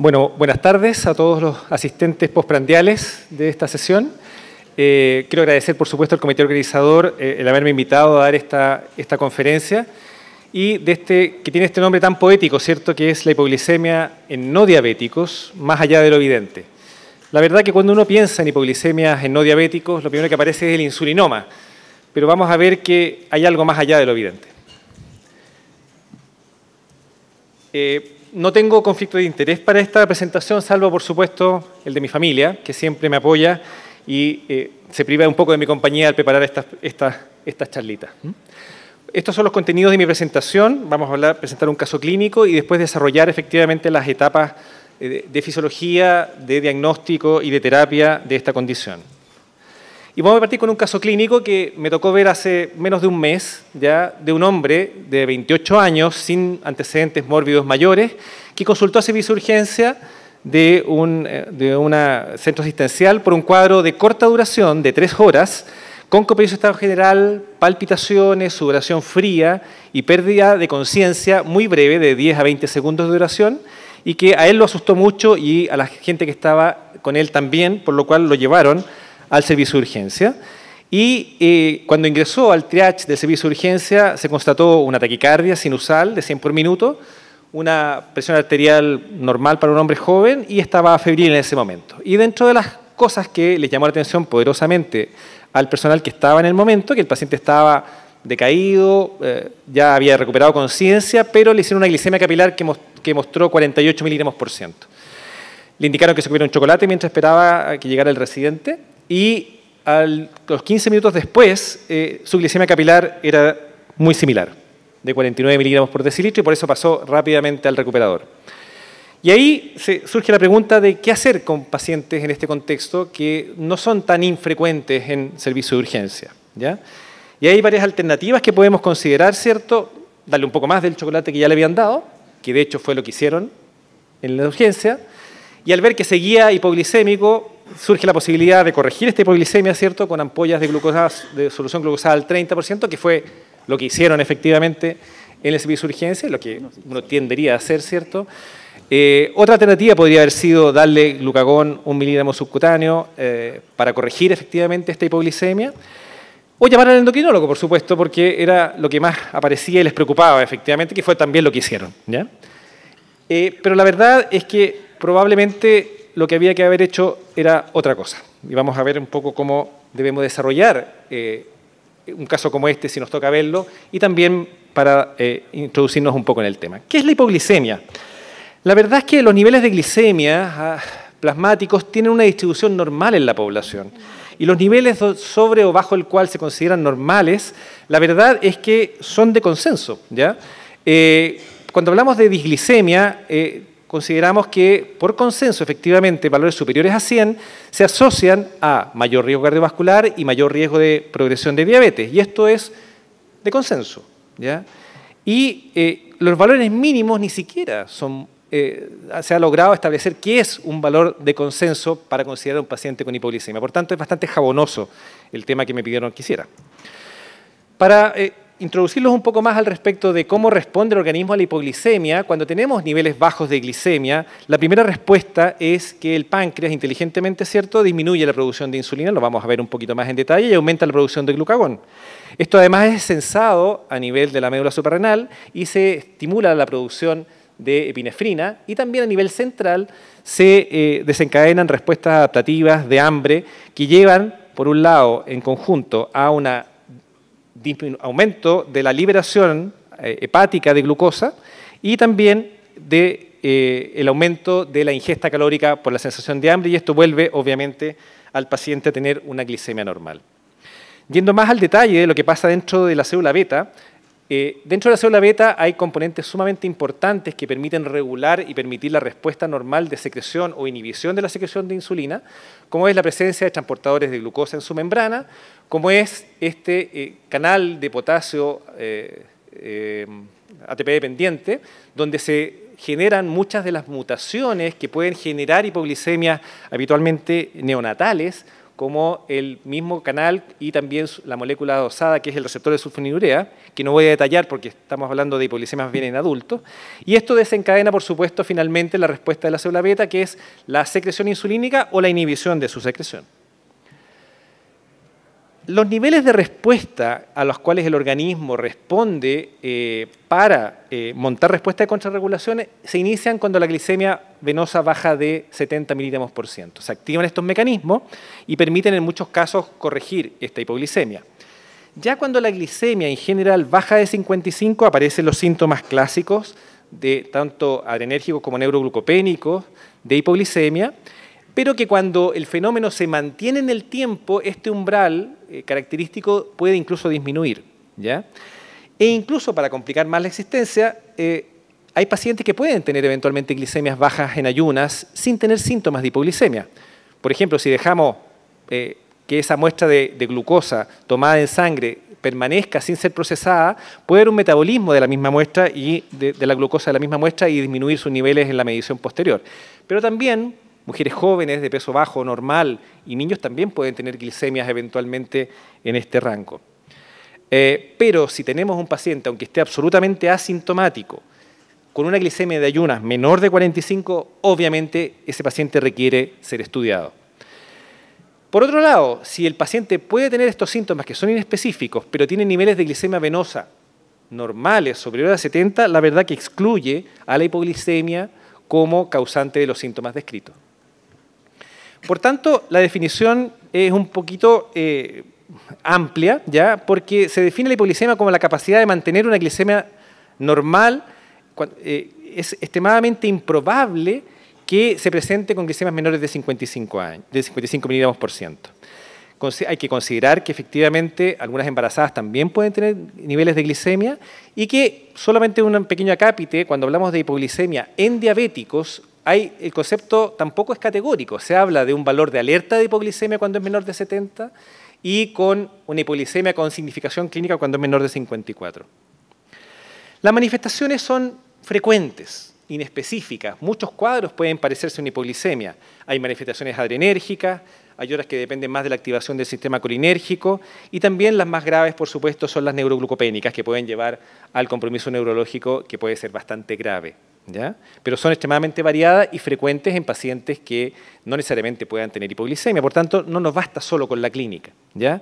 Bueno, buenas tardes a todos los asistentes postprandiales de esta sesión. Quiero agradecer, por supuesto, al comité organizador el haberme invitado a dar esta conferencia y que tiene este nombre tan poético, ¿cierto?, que es la hipoglicemia en no diabéticos, más allá de lo evidente. La verdad que cuando uno piensa en hipoglicemias en no diabéticos, lo primero que aparece es el insulinoma, pero vamos a ver que hay algo más allá de lo evidente. No tengo conflicto de interés para esta presentación, salvo, por supuesto, el de mi familia, que siempre me apoya y se priva un poco de mi compañía al preparar estas charlitas. Estos son los contenidos de mi presentación. Vamos a presentar un caso clínico y después desarrollar efectivamente las etapas de fisiología, de diagnóstico y de terapia de esta condición. Y vamos a partir con un caso clínico que me tocó ver hace menos de un mes, ya, de un hombre de 28 años, sin antecedentes mórbidos mayores, que consultó a servicio de urgencia de un centro asistencial por un cuadro de corta duración, de 3 horas, con copioso estado general, palpitaciones, sudoración fría y pérdida de conciencia muy breve, de 10 a 20 segundos de duración, y que a él lo asustó mucho y a la gente que estaba con él también, por lo cual lo llevaron al servicio de urgencia. Y cuando ingresó al triage del servicio de urgencia se constató una taquicardia sinusal de 100 por minuto, una presión arterial normal para un hombre joven y estaba febril en ese momento. Y dentro de las cosas que les llamó la atención poderosamente al personal que estaba en el momento, que el paciente estaba decaído, ya había recuperado conciencia, pero le hicieron una glicemia capilar que mostró 48 miligramos por ciento. Le indicaron que se comiera un chocolate mientras esperaba que llegara el residente y los 15 minutos después su glicemia capilar era muy similar, de 49 miligramos por decilitro, y por eso pasó rápidamente al recuperador. Y ahí surge la pregunta de qué hacer con pacientes en este contexto que no son tan infrecuentes en servicio de urgencia, ¿ya? Y hay varias alternativas que podemos considerar, ¿cierto? Darle un poco más del chocolate que ya le habían dado, que de hecho fue lo que hicieron en la urgencia, y al ver que seguía hipoglicémico, surge la posibilidad de corregir esta hipoglicemia, ¿cierto?, con ampollas de solución glucosada al 30%, que fue lo que hicieron efectivamente en el servicio de urgencia, lo que uno tendería a hacer, ¿cierto? Otra alternativa podría haber sido darle glucagón 1 miligramo subcutáneo para corregir efectivamente esta hipoglicemia, o llamar al endocrinólogo, por supuesto, porque era lo que más aparecía y les preocupaba efectivamente, que fue también lo que hicieron, ¿ya? Pero la verdad es que probablemente lo que había que haber hecho era otra cosa. Y vamos a ver un poco cómo debemos desarrollar un caso como este, si nos toca verlo, y también para introducirnos un poco en el tema. ¿Qué es la hipoglicemia? La verdad es que los niveles de glicemia plasmáticos tienen una distribución normal en la población. Y los niveles sobre o bajo el cual se consideran normales, la verdad es que son de consenso, ¿ya? Cuando hablamos de disglicemia, consideramos que por consenso, efectivamente, valores superiores a 100 se asocian a mayor riesgo cardiovascular y mayor riesgo de progresión de diabetes. Y esto es de consenso, ¿ya? Y los valores mínimos ni siquiera se ha logrado establecer qué es un valor de consenso para considerar a un paciente con hipoglicemia. Por tanto, es bastante jabonoso el tema que me pidieron que hiciera. Para introducirlos un poco más al respecto de cómo responde el organismo a la hipoglicemia, cuando tenemos niveles bajos de glicemia, la primera respuesta es que el páncreas, inteligentemente, ¿cierto?, disminuye la producción de insulina, lo vamos a ver un poquito más en detalle, y aumenta la producción de glucagón. Esto además es sensado a nivel de la médula suprarrenal y se estimula la producción de epinefrina, y también a nivel central se desencadenan respuestas adaptativas de hambre que llevan, por un lado, en conjunto a un aumento de la liberación hepática de glucosa y también el aumento de la ingesta calórica por la sensación de hambre, y esto vuelve, obviamente, al paciente a tener una glicemia normal. Yendo más al detalle de lo que pasa dentro de la célula beta, dentro de la célula beta hay componentes sumamente importantes que permiten regular y permitir la respuesta normal de secreción o inhibición de la secreción de insulina, como es la presencia de transportadores de glucosa en su membrana, como es este canal de potasio ATP dependiente, donde se generan muchas de las mutaciones que pueden generar hipoglicemias habitualmente neonatales, como el mismo canal y también la molécula adosada, que es el receptor de sulfonilurea, que no voy a detallar porque estamos hablando de hipoglicemias bien en adultos. Y esto desencadena, por supuesto, finalmente la respuesta de la célula beta, que es la secreción insulínica o la inhibición de su secreción. Los niveles de respuesta a los cuales el organismo responde para montar respuesta de contrarregulación se inician cuando la glicemia venosa baja de 70 miligramos por ciento. Se activan estos mecanismos y permiten en muchos casos corregir esta hipoglicemia. Ya cuando la glicemia en general baja de 55 aparecen los síntomas clásicos de tanto adrenérgicos como neuroglucopénicos de hipoglicemia, pero que cuando el fenómeno se mantiene en el tiempo, este umbral característico puede incluso disminuir, ¿ya? E incluso, para complicar más la existencia, hay pacientes que pueden tener eventualmente glicemias bajas en ayunas sin tener síntomas de hipoglicemia. Por ejemplo, si dejamos que esa muestra de glucosa tomada en sangre permanezca sin ser procesada, puede haber un metabolismo de la misma muestra y de la glucosa de la misma muestra y disminuir sus niveles en la medición posterior. Pero también mujeres jóvenes de peso bajo, normal, y niños también pueden tener glicemias eventualmente en este rango. Pero si tenemos un paciente, aunque esté absolutamente asintomático, con una glicemia de ayunas menor de 45, obviamente ese paciente requiere ser estudiado. Por otro lado, si el paciente puede tener estos síntomas que son inespecíficos, pero tiene niveles de glicemia venosa normales, superiores a 70, la verdad que excluye a la hipoglicemia como causante de los síntomas descritos. Por tanto, la definición es un poquito amplia, ¿ya? Porque se define la hipoglicemia como la capacidad de mantener una glicemia normal. Es extremadamente improbable que se presente con glicemias menores de 55 miligramos por ciento. Hay que considerar que efectivamente algunas embarazadas también pueden tener niveles de glicemia y que solamente un pequeño acápite, cuando hablamos de hipoglicemia en diabéticos, el concepto tampoco es categórico. Se habla de un valor de alerta de hipoglicemia cuando es menor de 70 y con una hipoglicemia con significación clínica cuando es menor de 54. Las manifestaciones son frecuentes, inespecíficas. Muchos cuadros pueden parecerse a una hipoglicemia. Hay manifestaciones adrenérgicas, hay otras que dependen más de la activación del sistema colinérgico y también las más graves, por supuesto, son las neuroglucopénicas que pueden llevar al compromiso neurológico que puede ser bastante grave, ¿ya? Pero son extremadamente variadas y frecuentes en pacientes que no necesariamente puedan tener hipoglicemia. Por tanto, no nos basta solo con la clínica, ¿ya?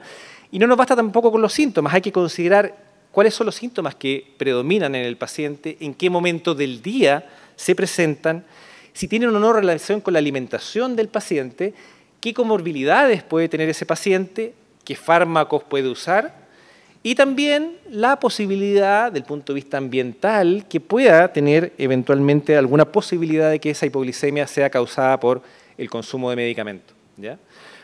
Y no nos basta tampoco con los síntomas. Hay que considerar cuáles son los síntomas que predominan en el paciente, en qué momento del día se presentan, si tienen o no relación con la alimentación del paciente, qué comorbilidades puede tener ese paciente, qué fármacos puede usar, y también la posibilidad, del punto de vista ambiental, que pueda tener eventualmente alguna posibilidad de que esa hipoglicemia sea causada por el consumo de medicamentos, ¿ya?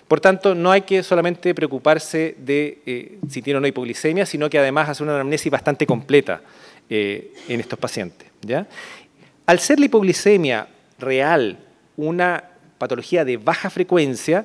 Por tanto, no hay que solamente preocuparse de si tiene o no hipoglicemia, sino que además hacer una anamnesis bastante completa en estos pacientes, ¿ya? Al ser la hipoglicemia real una patología de baja frecuencia,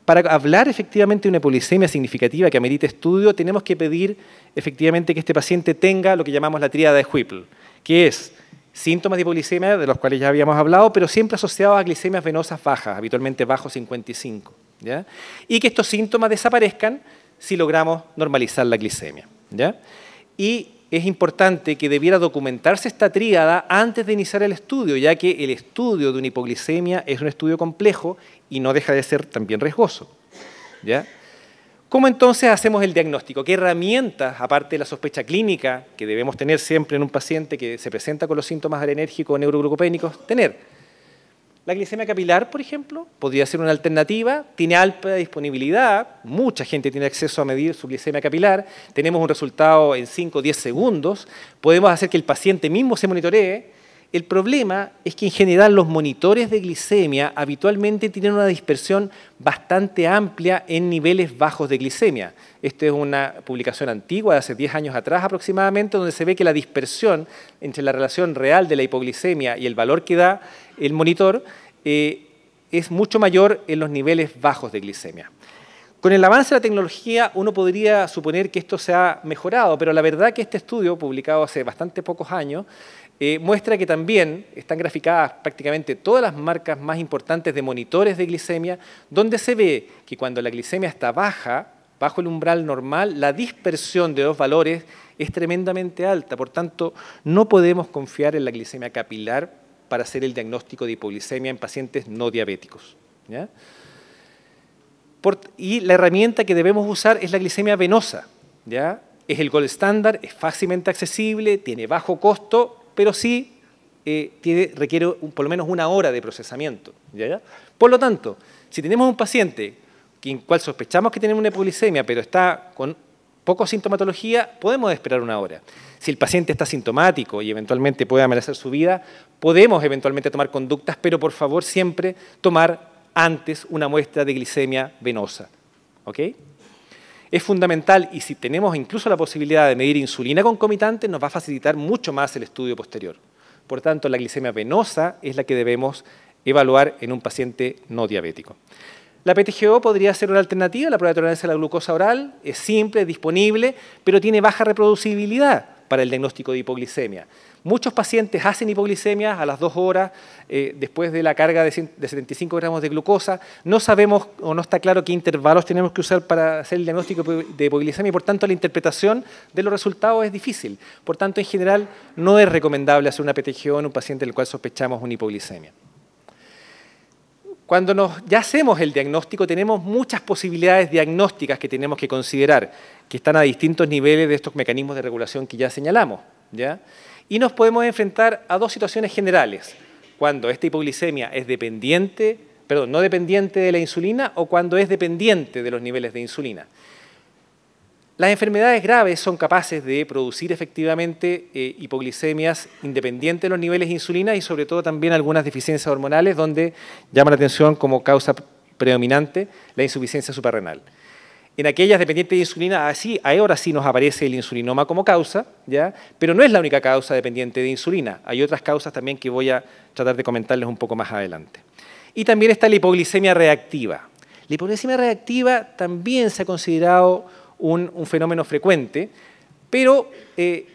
para hablar efectivamente de una hipoglicemia significativa que amerite estudio, tenemos que pedir efectivamente que este paciente tenga lo que llamamos la tríada de Whipple, que es síntomas de hipoglicemia, de los cuales ya habíamos hablado, pero siempre asociados a glicemias venosas bajas, habitualmente bajo 55, ¿ya? Y que estos síntomas desaparezcan si logramos normalizar la glicemia, ¿ya? Y es importante que debiera documentarse esta tríada antes de iniciar el estudio, ya que el estudio de una hipoglicemia es un estudio complejo y no deja de ser también riesgoso, ¿ya? ¿Cómo entonces hacemos el diagnóstico? ¿Qué herramientas, aparte de la sospecha clínica que debemos tener siempre en un paciente que se presenta con los síntomas adrenérgicos o neuroglucopénicos, tener? La glicemia capilar, por ejemplo, podría ser una alternativa, tiene alta disponibilidad, mucha gente tiene acceso a medir su glicemia capilar, tenemos un resultado en 5 o 10 segundos, podemos hacer que el paciente mismo se monitoree. El problema es que en general los monitores de glicemia habitualmente tienen una dispersión bastante amplia en niveles bajos de glicemia. Esta es una publicación antigua de hace 10 años atrás aproximadamente, donde se ve que la dispersión entre la relación real de la hipoglicemia y el valor que da el monitor es mucho mayor en los niveles bajos de glicemia. Con el avance de la tecnología uno podría suponer que esto se ha mejorado, pero la verdad que este estudio, publicado hace bastante pocos años, muestra que también están graficadas prácticamente todas las marcas más importantes de monitores de glicemia, donde se ve que cuando la glicemia está baja, bajo el umbral normal, la dispersión de los valores es tremendamente alta. Por tanto, no podemos confiar en la glicemia capilar para hacer el diagnóstico de hipoglicemia en pacientes no diabéticos, ¿ya? Y la herramienta que debemos usar es la glicemia venosa, ¿ya? Es el gold estándar, es fácilmente accesible, tiene bajo costo, pero sí requiere por lo menos 1 hora de procesamiento, ¿ya? Por lo tanto, si tenemos un paciente en cual sospechamos que tiene una hipoglicemia, pero está con poca sintomatología, podemos esperar 1 hora. Si el paciente está sintomático y eventualmente puede amenazar su vida, podemos eventualmente tomar conductas, pero por favor siempre tomar antes una muestra de glicemia venosa, ¿ok? Es fundamental, y si tenemos incluso la posibilidad de medir insulina concomitante, nos va a facilitar mucho más el estudio posterior. Por tanto, la glicemia venosa es la que debemos evaluar en un paciente no diabético. La PTGO podría ser una alternativa, la prueba de tolerancia a la glucosa oral, es simple, es disponible, pero tiene baja reproducibilidad para el diagnóstico de hipoglicemia. Muchos pacientes hacen hipoglicemia a las 2 horas después de la carga de 75 gramos de glucosa. No sabemos o no está claro qué intervalos tenemos que usar para hacer el diagnóstico de hipoglicemia y por tanto la interpretación de los resultados es difícil. Por tanto, en general, no es recomendable hacer una PTGO en un paciente en el cual sospechamos una hipoglicemia. Cuando ya hacemos el diagnóstico, tenemos muchas posibilidades diagnósticas que tenemos que considerar, que están a distintos niveles de estos mecanismos de regulación que ya señalamos, ¿ya? Y nos podemos enfrentar a 2 situaciones generales, cuando esta hipoglicemia es no dependiente de la insulina o cuando es dependiente de los niveles de insulina. Las enfermedades graves son capaces de producir efectivamente hipoglicemias independientes de los niveles de insulina y sobre todo también algunas deficiencias hormonales donde llama la atención como causa predominante la insuficiencia suprarrenal. En aquellas dependientes de insulina, ahora sí nos aparece el insulinoma como causa, ¿ya? Pero no es la única causa dependiente de insulina. Hay otras causas también que voy a tratar de comentarles un poco más adelante. Y también está la hipoglicemia reactiva. La hipoglicemia reactiva también se ha considerado un fenómeno frecuente, pero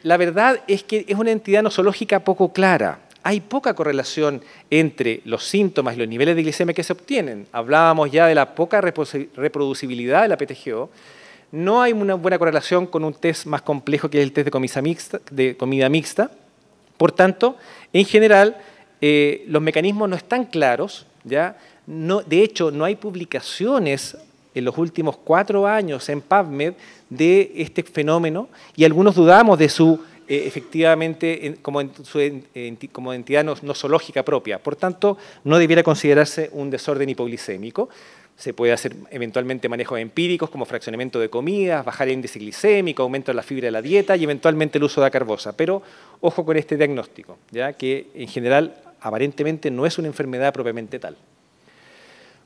la verdad es que es una entidad nosológica poco clara. Hay poca correlación entre los síntomas y los niveles de glicemia que se obtienen. Hablábamos ya de la poca reproducibilidad de la PTGO. No hay una buena correlación con un test más complejo que es el test de comida mixta. Por tanto, en general, los mecanismos no están claros, ¿ya? De hecho, no hay publicaciones en los últimos 4 años en PubMed de este fenómeno y algunos dudamos de su efectivamente como entidad nosológica propia. Por tanto, no debiera considerarse un desorden hipoglicémico. Se puede hacer eventualmente manejos empíricos como fraccionamiento de comidas, bajar el índice glicémico, aumento de la fibra de la dieta y eventualmente el uso de acarbosa. Pero ojo con este diagnóstico, ya que en general aparentemente no es una enfermedad propiamente tal.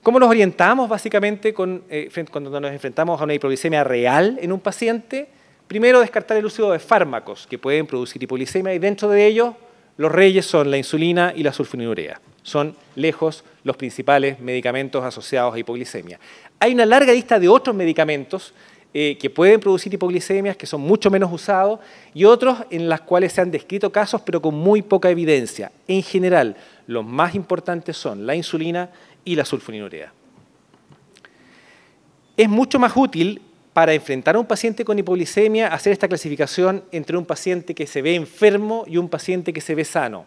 ¿Cómo nos orientamos básicamente cuando nos enfrentamos a una hipoglicemia real en un paciente? Primero, descartar el uso de fármacos que pueden producir hipoglicemia y dentro de ellos los reyes son la insulina y la sulfonilurea. Son lejos los principales medicamentos asociados a hipoglicemia. Hay una larga lista de otros medicamentos que pueden producir hipoglicemias, que son mucho menos usados, y otros en los cuales se han descrito casos, pero con muy poca evidencia. En general, los más importantes son la insulina y la sulfonilurea. Es mucho más útil para enfrentar a un paciente con hipoglicemia hacer esta clasificación entre un paciente que se ve enfermo y un paciente que se ve sano.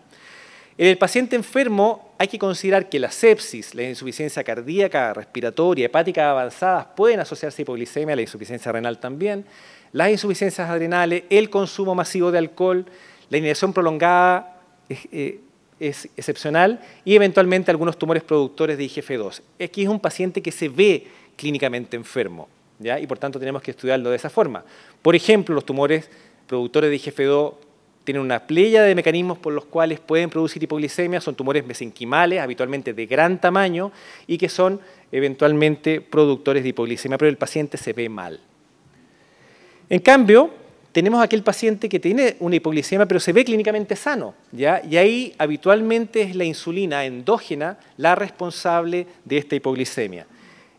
En el paciente enfermo hay que considerar que la sepsis, la insuficiencia cardíaca, respiratoria, hepática avanzadas pueden asociarse a hipoglicemia, la insuficiencia renal también, las insuficiencias adrenales, el consumo masivo de alcohol, la inhibición prolongada es excepcional y eventualmente algunos tumores productores de IGF-2. Aquí es un paciente que se ve clínicamente enfermo, ¿ya? Y por tanto tenemos que estudiarlo de esa forma. Por ejemplo, los tumores productores de IGF-2 tienen una pléyade de mecanismos por los cuales pueden producir hipoglicemia, son tumores mesenquimales, habitualmente de gran tamaño, y que son eventualmente productores de hipoglicemia, pero el paciente se ve mal. En cambio, tenemos aquel paciente que tiene una hipoglicemia, pero se ve clínicamente sano, ¿ya? Y ahí habitualmente es la insulina endógena la responsable de esta hipoglicemia.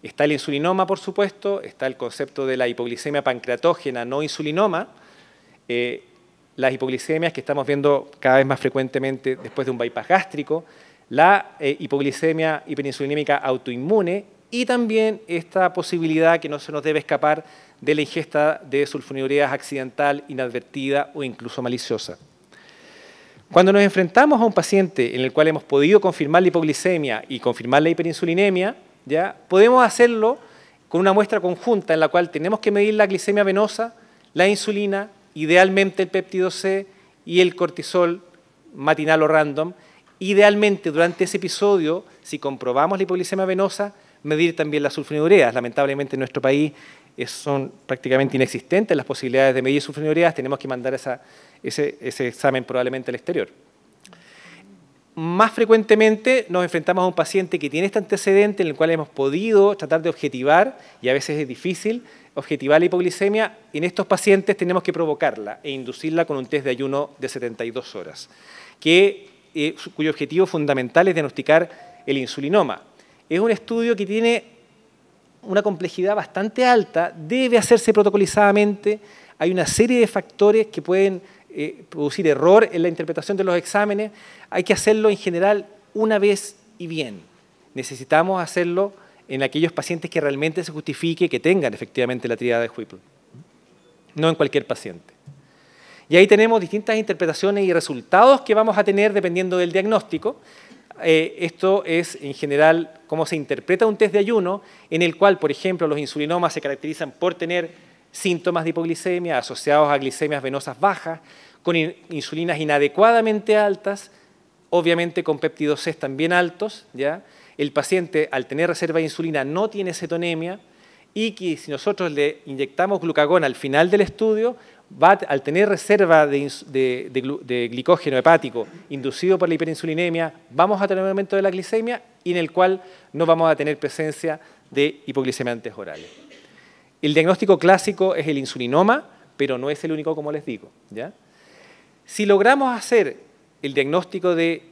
Está el insulinoma, por supuesto, está el concepto de la hipoglicemia pancreatógena no insulinoma, las hipoglicemias que estamos viendo cada vez más frecuentemente después de un bypass gástrico, la hipoglicemia hiperinsulinémica autoinmune y también esta posibilidad que no se nos debe escapar de la ingesta de sulfonilureas accidental, inadvertida o incluso maliciosa. Cuando nos enfrentamos a un paciente en el cual hemos podido confirmar la hipoglicemia y confirmar la hiperinsulinemia, ¿ya? Podemos hacerlo con una muestra conjunta en la cual tenemos que medir la glicemia venosa, la insulina, idealmente el péptido C y el cortisol matinal o random. Idealmente, durante ese episodio, si comprobamos la hipoglicemia venosa, medir también las sulfonilureas. Lamentablemente en nuestro país son prácticamente inexistentes las posibilidades de medir sulfonilureas, tenemos que mandar ese examen probablemente al exterior. Más frecuentemente nos enfrentamos a un paciente que tiene este antecedente en el cual hemos podido tratar de objetivar, y a veces es difícil, objetivar la hipoglicemia. En estos pacientes tenemos que provocarla e inducirla con un test de ayuno de 72 horas, cuyo objetivo fundamental es diagnosticar el insulinoma. Es un estudio que tiene una complejidad bastante alta, debe hacerse protocolizadamente, hay una serie de factores que pueden producir error en la interpretación de los exámenes, hay que hacerlo en general una vez y bien. Necesitamos hacerlo en aquellos pacientes que realmente se justifique que tengan efectivamente la tríada de Whipple, no en cualquier paciente. Y ahí tenemos distintas interpretaciones y resultados que vamos a tener dependiendo del diagnóstico. Esto es, en general, cómo se interpreta un test de ayuno, en el cual, por ejemplo, los insulinomas se caracterizan por tener síntomas de hipoglicemia asociados a glicemias venosas bajas, con insulinas inadecuadamente altas, obviamente con péptidos C también altos, ¿ya? El paciente, al tener reserva de insulina, no tiene cetonemia, y que si nosotros le inyectamos glucagón al final del estudio, al tener reserva de glicógeno hepático inducido por la hiperinsulinemia, vamos a tener un aumento de la glicemia y en el cual no vamos a tener presencia de hipoglicemiantes orales. El diagnóstico clásico es el insulinoma, pero no es el único, como les digo, ¿ya? Si logramos hacer el diagnóstico de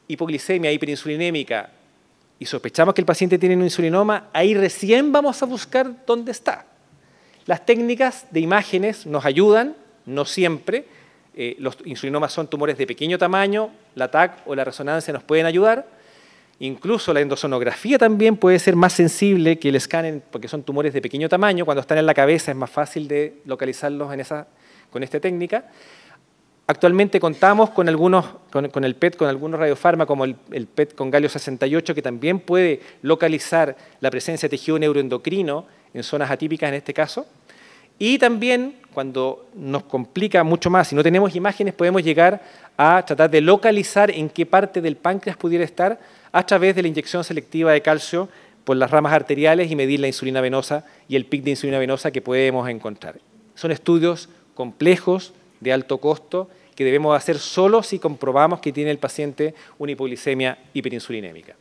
hipoglicemia hiperinsulinémica y sospechamos que el paciente tiene un insulinoma, ahí recién vamos a buscar dónde está. Las técnicas de imágenes nos ayudan, no siempre. Los insulinomas son tumores de pequeño tamaño, la TAC o la resonancia nos pueden ayudar. Incluso la endosonografía también puede ser más sensible que el escáner, porque son tumores de pequeño tamaño. Cuando están en la cabeza es más fácil de localizarlos con esta técnica. Actualmente contamos con el PET, con algunos radiofármacos, como el PET con galio 68, que también puede localizar la presencia de tejido neuroendocrino en zonas atípicas en este caso. Y también, cuando nos complica mucho más, si no tenemos imágenes, podemos llegar a tratar de localizar en qué parte del páncreas pudiera estar a través de la inyección selectiva de calcio por las ramas arteriales y medir la insulina venosa y el pic de insulina venosa que podemos encontrar. Son estudios complejos, de alto costo, que debemos hacer solo si comprobamos que tiene el paciente una hipoglicemia hiperinsulinémica.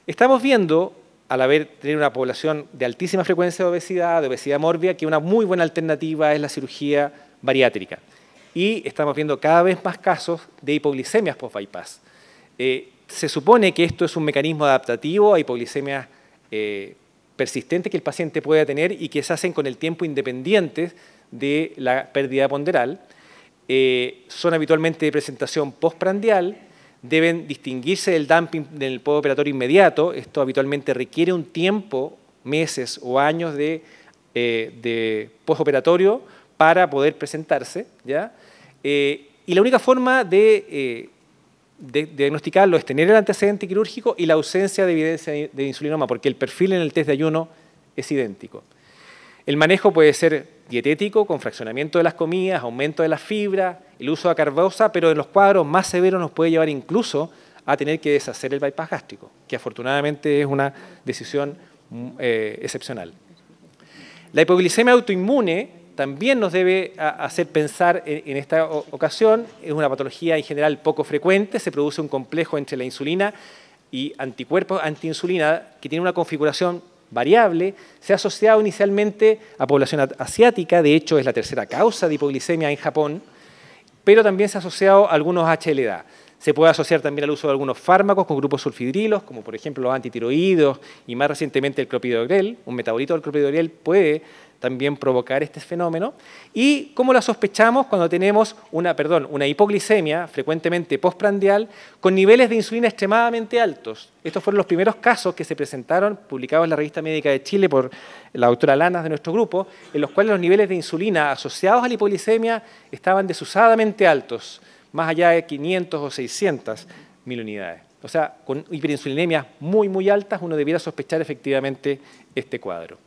Estamos viendo, al tener una población de altísima frecuencia de obesidad mórbida, que una muy buena alternativa es la cirugía bariátrica. Y estamos viendo cada vez más casos de hipoglicemias post-bypass. Se supone que esto es un mecanismo adaptativo a hipoglicemias persistentes que el paciente pueda tener y que se hacen con el tiempo independientes de la pérdida ponderal. Son habitualmente de presentación postprandial, deben distinguirse del dumping del postoperatorio inmediato. Esto habitualmente requiere un tiempo, meses o años de postoperatorio para poder presentarse, ¿ya? Y la única forma de diagnosticarlo es tener el antecedente quirúrgico y la ausencia de evidencia de insulinoma, porque el perfil en el test de ayuno es idéntico. El manejo puede ser dietético, con fraccionamiento de las comidas, aumento de las fibras, el uso de acarbosa, pero en los cuadros más severos nos puede llevar incluso a tener que deshacer el bypass gástrico, que afortunadamente es una decisión excepcional. La hipoglicemia autoinmune también nos debe hacer pensar en esta ocasión. Es una patología en general poco frecuente, se produce un complejo entre la insulina y anticuerpos antiinsulina que tiene una configuración variable, se ha asociado inicialmente a población asiática, de hecho es la tercera causa de hipoglicemia en Japón, pero también se ha asociado a algunos HLA. Se puede asociar también al uso de algunos fármacos con grupos sulfidrilos, como por ejemplo los antitiroídeos y más recientemente el clopidogrel. Un metabolito del clopidogrel puede también provocar este fenómeno. ¿Y cómo la sospechamos? Cuando tenemos una hipoglicemia, frecuentemente postprandial, con niveles de insulina extremadamente altos. Estos fueron los primeros casos que se presentaron, publicados en la Revista Médica de Chile por la doctora Lanas de nuestro grupo, en los cuales los niveles de insulina asociados a la hipoglicemia estaban desusadamente altos, más allá de 500 o 600 mil unidades. O sea, con hiperinsulinemias muy, muy altas, uno debiera sospechar efectivamente este cuadro.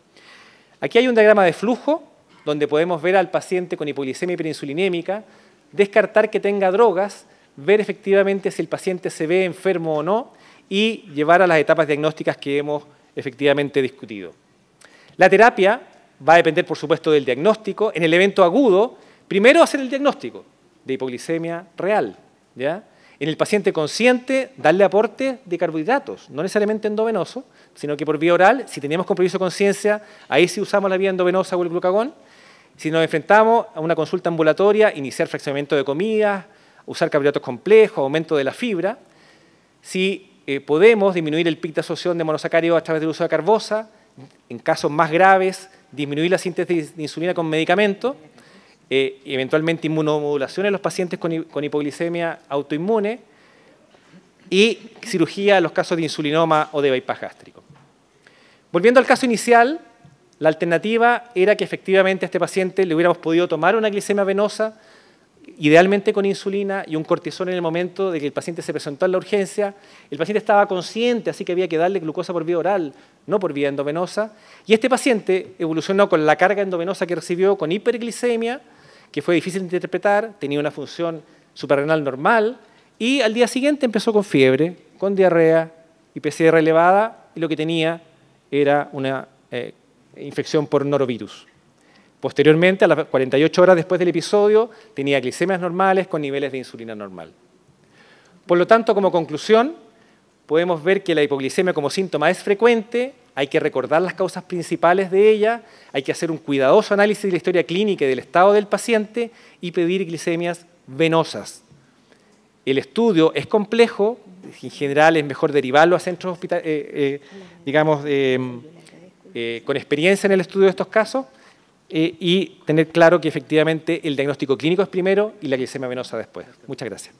Aquí hay un diagrama de flujo, donde podemos ver al paciente con hipoglicemia hiperinsulinémica, descartar que tenga drogas, ver efectivamente si el paciente se ve enfermo o no, y llevar a las etapas diagnósticas que hemos efectivamente discutido. La terapia va a depender, por supuesto, del diagnóstico. En el evento agudo, primero hacer el diagnóstico de hipoglicemia real, ¿ya? En el paciente consciente, darle aporte de carbohidratos, no necesariamente endovenoso, sino que por vía oral. Si tenemos compromiso de conciencia, ahí sí usamos la vía endovenosa o el glucagón. Si nos enfrentamos a una consulta ambulatoria, iniciar fraccionamiento de comidas, usar carbohidratos complejos, aumento de la fibra. Si podemos disminuir el pic de absorción de monosacáridos a través del uso de carbosa, en casos más graves, disminuir la síntesis de insulina con medicamentos, eventualmente inmunomodulación en los pacientes con hipoglicemia autoinmune y cirugía en los casos de insulinoma o de bypass gástrico. Volviendo al caso inicial, la alternativa era que efectivamente a este paciente le hubiéramos podido tomar una glicemia venosa, idealmente con insulina y un cortisol en el momento de que el paciente se presentó en la urgencia. El paciente estaba consciente, así que había que darle glucosa por vía oral, no por vía endovenosa. Y este paciente evolucionó con la carga endovenosa que recibió, con hiperglicemia, que fue difícil de interpretar, tenía una función suprarrenal normal, y al día siguiente empezó con fiebre, con diarrea y PCR elevada, y lo que tenía era una infección por norovirus. Posteriormente, a las 48 horas después del episodio, tenía glicemias normales con niveles de insulina normal. Por lo tanto, como conclusión, podemos ver que la hipoglicemia como síntoma es frecuente, hay que recordar las causas principales de ella, hay que hacer un cuidadoso análisis de la historia clínica y del estado del paciente y pedir glicemias venosas. El estudio es complejo, en general es mejor derivarlo a centros con experiencia en el estudio de estos casos, y tener claro que efectivamente el diagnóstico clínico es primero y la glicemia venosa después. Muchas gracias.